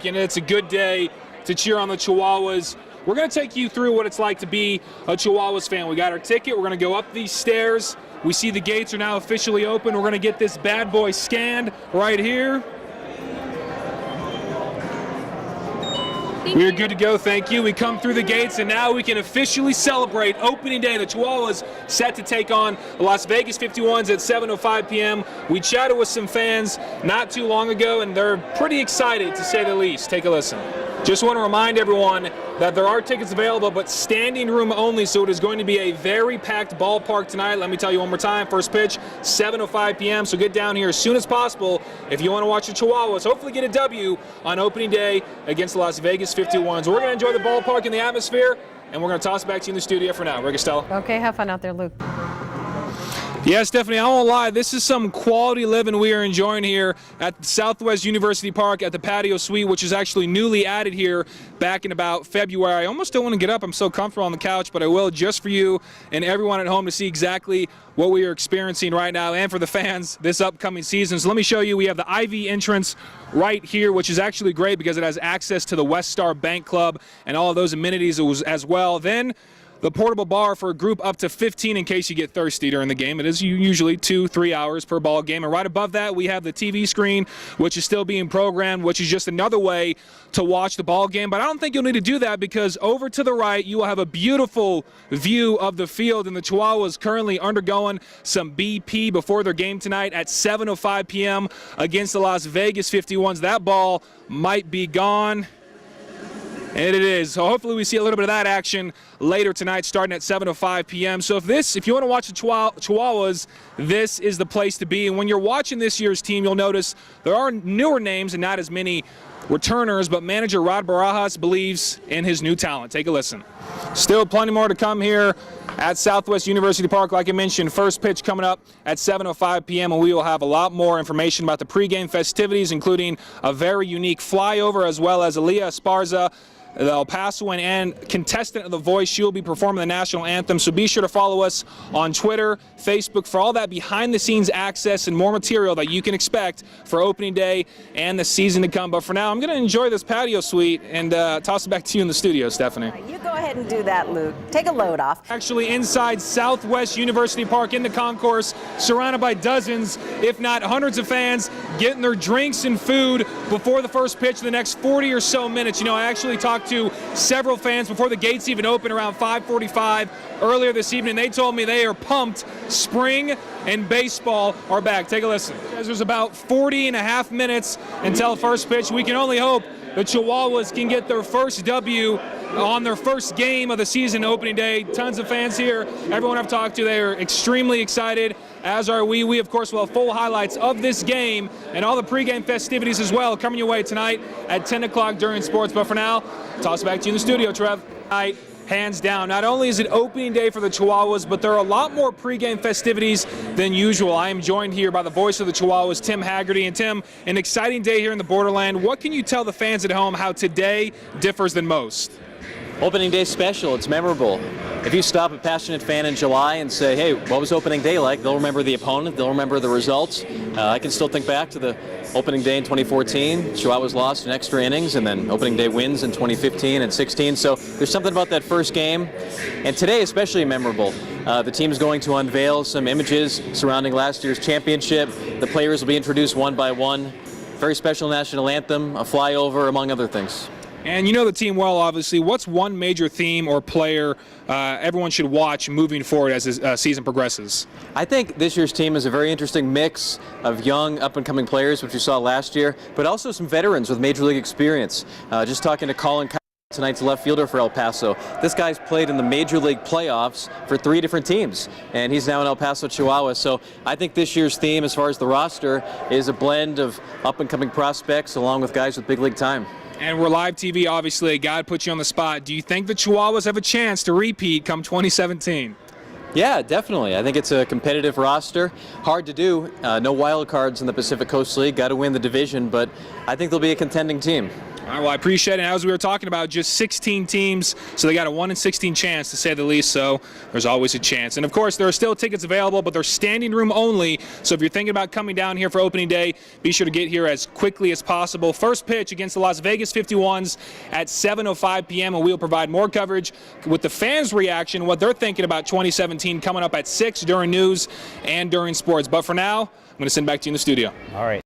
And it's a good day to cheer on the Chihuahuas. We're going to take you through what it's like to be a Chihuahuas fan. We got our ticket. We're going to go up these stairs. We see the gates are now officially open. We're going to get this bad boy scanned right here. We are good to go, thank you. We come through the gates, and now we can officially celebrate opening day. The Chihuahuas set to take on the Las Vegas 51s at 7:05 p.m. We chatted with some fans not too long ago, and they're pretty excited, to say the least. Take a listen. Just want to remind everyone that there are tickets available, but standing room only, so it is going to be a very packed ballpark tonight. Let me tell you one more time, first pitch, 7:05 p.m., so get down here as soon as possible if you want to watch the Chihuahuas hopefully get a W on opening day against the Las Vegas 51s. We're going to enjoy the ballpark and the atmosphere, and we're going to toss it back to you in the studio for now. Rick Estella. Okay, have fun out there, Luke. Yeah, Stephanie, I won't lie. This is some quality living we are enjoying here at Southwest University Park at the patio suite, which is actually newly added here back in about February. I almost don't want to get up. I'm so comfortable on the couch, but I will just for you and everyone at home to see exactly what we are experiencing right now and for the fans this upcoming season. So let me show you. We have the IV entrance right here, which is actually great because it has access to the West Star Bank Club and all of those amenities as well. Then the portable bar for a group up to 15 in case you get thirsty during the game. It is usually 2-3 hours per ball game. And right above that, we have the TV screen, which is still being programmed, which is just another way to watch the ball game. But I don't think you'll need to do that because over to the right, you will have a beautiful view of the field. And the Chihuahuas currently undergoing some BP before their game tonight at 7:05 p.m. against the Las Vegas 51s. That ball might be gone. And it is. So hopefully we see a little bit of that action later tonight starting at 7:05 p.m. So if you want to watch the Chihuahuas, this is the place to be. And when you're watching this year's team, you'll notice there are newer names and not as many returners, but manager Rod Barajas believes in his new talent. Take a listen. Still plenty more to come here at Southwest University Park. Like I mentioned, first pitch coming up at 7:05 p.m. and we will have a lot more information about the pregame festivities, including a very unique flyover as well as Aaliyah Esparza, the El Pasoan and contestant of The Voice. She will be performing the national anthem, so be sure to follow us on Twitter, Facebook for all that behind-the-scenes access and more material that you can expect for opening day and the season to come. But for now, I'm going to enjoy this patio suite and toss it back to you in the studio, Stephanie. You go ahead and do that, Luke. Take a load off. Actually inside Southwest University Park in the concourse, surrounded by dozens, if not hundreds of fans, getting their drinks and food before the first pitch in the next 40 or so minutes. You know, I actually talked to several fans before the gates even open around 5:45 earlier this evening. They told me they are pumped. Spring and baseball are back. Take a listen. As there's about 40 and a half minutes until first pitch, we can only hope the Chihuahuas can get their first W on their first game of the season opening day. Tons of fans here. Everyone I've talked to, they are extremely excited, as are we. We, of course, will have full highlights of this game and all the pregame festivities as well coming your way tonight at 10 o'clock during sports. But for now, toss it back to you in the studio, Trev. Tonight, hands down, not only is it opening day for the Chihuahuas, but there are a lot more pregame festivities than usual. I am joined here by the voice of the Chihuahuas, Tim Haggerty. And Tim, an exciting day here in the Borderland. What can you tell the fans at home how today differs than most? Opening day special, it's memorable. If you stop a passionate fan in July and say, hey, what was opening day like? They'll remember the opponent, they'll remember the results. I can still think back to the opening day in 2014. Chihuahuas lost in extra innings, and then opening day wins in 2015 and 16. So there's something about that first game. And today especially memorable. The team is going to unveil some images surrounding last year's championship. The players will be introduced one by one. Very special national anthem, a flyover, among other things. And you know the team well, obviously. What's one major theme or player everyone should watch moving forward as the season progresses? I think this year's team is a very interesting mix of young, up-and-coming players, which we saw last year, but also some veterans with major league experience. Just talking to Colin, tonight's left fielder for El Paso. This guy's played in the Major League playoffs for 3 different teams, and he's now in El Paso Chihuahua. So I think this year's theme, as far as the roster, is a blend of up-and-coming prospects along with guys with big league time. And we're live TV, obviously. God put you on the spot. Do you think the Chihuahuas have a chance to repeat come 2017? Yeah, definitely. I think it's a competitive roster. Hard to do. No wild cards in the Pacific Coast League. Got to win the division, but I think they'll be a contending team. All right, well, I appreciate it. And as we were talking about, just 16 teams, so they got a 1 in 16 chance, to say the least, so there's always a chance. And, of course, there are still tickets available, but they're standing room only, so if you're thinking about coming down here for opening day, be sure to get here as quickly as possible. First pitch against the Las Vegas 51s at 7:05 p.m., and we'll provide more coverage with the fans' reaction, what they're thinking about 2017 coming up at 6 during news and during sports. But for now, I'm going to send back to you in the studio. All right.